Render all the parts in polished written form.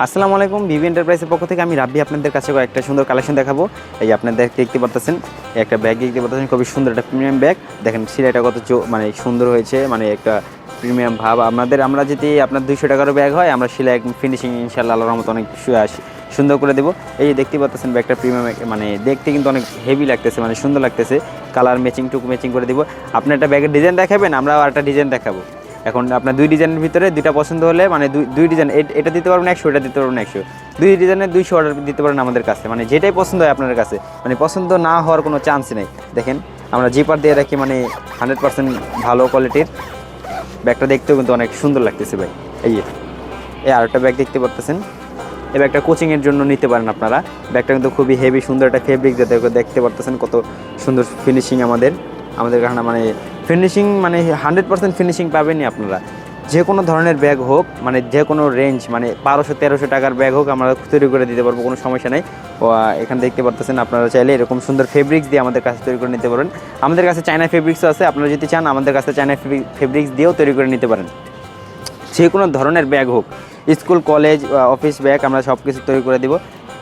আসসালামু আলাইকুম, ভিভি এন্টারপ্রাইজের পক্ষ থেকে আমি রাব্বি আপনাদের কাছে একটা সুন্দর কালেকশন দেখাবো। এই আপনাদের দেখতে পাচ্ছেন, একটা ব্যাগ দেখতে পাচ্ছেন, খুবই সুন্দর একটা প্রিমিয়াম ব্যাগ। দেখেন সেলাইটা কত মানে সুন্দর হয়েছে, মানে একটা প্রিমিয়াম ভাব। আমরা যদি আপনার 200 টাকারও ব্যাগ হয়, আমরা সেলাই ফিনিশিং ইনশাআল্লাহ আল্লাহর রহমতে অনেক সুন্দর করে দেবো। এই যে দেখতে পাচ্ছেন ব্যাগটা প্রিমিয়াম, মানে দেখতে কিন্তু অনেক হেভি লাগতেছে, মানে সুন্দর লাগতেছে। কালার ম্যাচিং করে দেবো। আপনি একটা ব্যাগের ডিজাইন দেখাবেন, আমরা আর একটা ডিজাইন দেখাবো। এখন আপনার দুই ডিজাইনের ভিতরে দুইটা পছন্দ হলে, মানে দুই ডিজাইন, এটা দিতে পারবেন 100, এটা দিতে পারবেন 100, দুই ডিজাইনের 200 অর্ডার দিতে পারেন আমাদের কাছে। মানে যেটাই পছন্দ হয় আপনার কাছে, মানে পছন্দ না হওয়ার কোনো চান্স নেই। দেখেন আমরা জিপার দিয়ে রাখি, মানে 100% ভালো কোয়ালিটির। ব্যাগটা দেখতেও কিন্তু অনেক সুন্দর লাগতেছে ভাই। এই আরেকটা ব্যাগ দেখতে পাচ্ছেন, এই ব্যাগটা কোচিংয়ের জন্য নিতে পারেন আপনারা। ব্যাগটা কিন্তু খুবই হেভি, সুন্দর একটা ফেব্রিক দেখতে পাচ্ছেন, কত সুন্দর ফিনিশিং আমাদের কারণে, মানে ফিনিশিং, মানে 100% ফিনিশিং পাবেনই আপনারা। যে কোনো ধরনের ব্যাগ হোক, মানে যে কোনো রেঞ্জ, মানে 1200-1300 টাকার ব্যাগ হোক, আমরা তৈরি করে দিতে পারবো, কোনো সমস্যা নেই। এখানে দেখতে পাচ্ছেন, আপনারা চাইলে এরকম সুন্দর ফেব্রিক্স দিয়ে আমাদের কাছে তৈরি করে নিতে পারেন। আমাদের কাছে চায়না ফেব্রিক্সও আছে, আপনারা যদি চান আমাদের কাছে চায়না ফেব্রিক্স দিয়েও তৈরি করে নিতে পারেন। যে কোনো ধরনের ব্যাগ হোক, স্কুল, কলেজ, অফিস ব্যাগ, আমরা সব কিছু তৈরি করে দিব।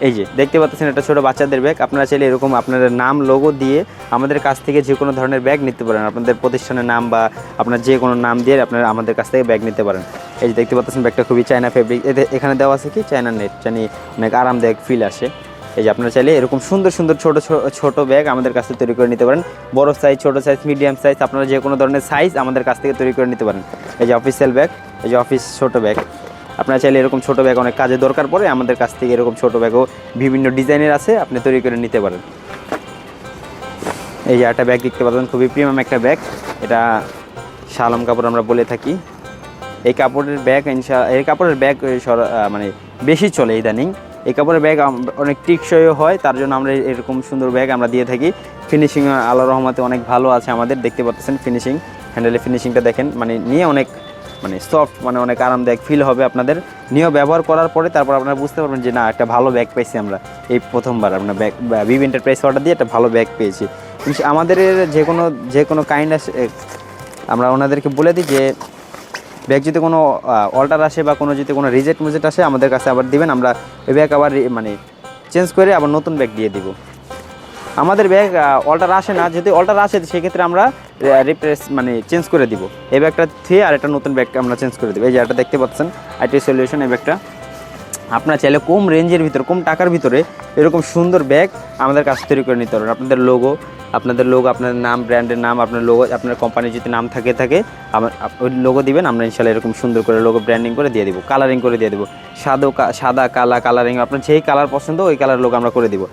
এই যে দেখতে পাচ্ছেন, এটা ছোটো বাচ্চাদের ব্যাগ। আপনারা চাইলে এরকম আপনাদের নাম, লোগো দিয়ে আমাদের কাছ থেকে যে কোনো ধরনের ব্যাগ নিতে পারেন। আপনাদের প্রতিষ্ঠানের নাম বা আপনার যে কোনো নাম দিয়ে আপনারা আমাদের কাছ থেকে ব্যাগ নিতে পারেন। এই যে দেখতে পাচ্ছেন ব্যাগটা খুবই চায়না ফেব্রিক, এখানে দেওয়া আছে কি চায়না নেট, জানি অনেক আরামদায়ক ফিল আসে। এই যে আপনারা চাইলে এরকম সুন্দর সুন্দর ছোটো ব্যাগ আমাদের কাছ থেকে তৈরি করে নিতে পারেন। বড় সাইজ, ছোটো সাইজ, মিডিয়াম সাইজ, আপনারা যে কোনো ধরনের সাইজ আমাদের কাছ থেকে তৈরি করে নিতে পারেন। এই যে অফিসিয়াল ব্যাগ, এই যে অফিস ছোটো ব্যাগ। আপনারা চাইলে এরকম ছোটো ব্যাগ, অনেক কাজে দরকার পড়ে, আমাদের কাছ থেকে এরকম ছোটো ব্যাগও বিভিন্ন ডিজাইনের আছে, আপনি তৈরি করে নিতে পারেন। এই যে একটা ব্যাগ দেখতে পাচ্ছেন, খুবই প্রিমিয়াম একটা ব্যাগ। এটা শালম কাপড় আমরা বলে থাকি। এই কাপড়ের ব্যাগ মানে বেশি চলে ইদানিং। এই কাপড়ের ব্যাগ অনেক টিকসই হয়, তার জন্য আমরা এরকম সুন্দর ব্যাগ আমরা দিয়ে থাকি। ফিনিশিং আল্লাহর রহমতে অনেক ভালো আছে আমাদের, দেখতে পাচ্ছেন ফিনিশিং, হ্যান্ডেলের ফিনিশিংটা দেখেন, মানে নিয়ে অনেক, মানে সফট, মানে অনেক আরামদায়ক ফিল হবে আপনাদের। নিয়েও ব্যবহার করার পরে তারপর আপনারা বুঝতে পারবেন যে না, একটা ভালো ব্যাগ পেয়েছি আমরা। এই প্রথমবার আমরা ভিভি এন্টারপ্রাইজ অর্ডার দিয়ে একটা ভালো ব্যাগ পেয়েছি। আমাদের যে কোনো কাইন্ড আসে, আমরা ওনাদেরকে বলে দিই যে ব্যাগ যদি কোনো অল্টার আসে বা যদি কোনো রিজেক্ট আসে, আমাদের কাছে আবার দিবেন, আমরা ওই ব্যাগ আবার মানে চেঞ্জ করে আবার নতুন ব্যাগ দিয়ে দিব। আমাদের ব্যাগ অল্টার আসে না, যদি অল্টার আসে সেক্ষেত্রে আমরা মানে চেঞ্জ করে দিব। এই ব্যাগটা থুয়ে আর একটা নতুন ব্যাগ আমরা চেঞ্জ করে দেবো। এই যে এটা দেখতে পাচ্ছেন আইটি সলিউশন, এই ব্যাগটা আপনারা চাইলে কম রেঞ্জের ভিতরে, কম টাকার ভিতরে এরকম সুন্দর ব্যাগ আমাদের কাছে তৈরি করে নিতে পারেন। আপনাদের লোগো, আপনাদের নাম, ব্র্যান্ডের নাম, আপনার লোগো, আপনার কোম্পানির যদি নাম থাকে ওই লোগো দিবেন, আমরা ইনশাআল্লাহ এরকম সুন্দর করে লোগো ব্র্যান্ডিং করে দিয়ে দেবো, কালারিং করে দিয়ে দেবো। সাদা কালারিং, আপনার যেই কালার পছন্দ ওই কালার লোগো আমরা করে দিব।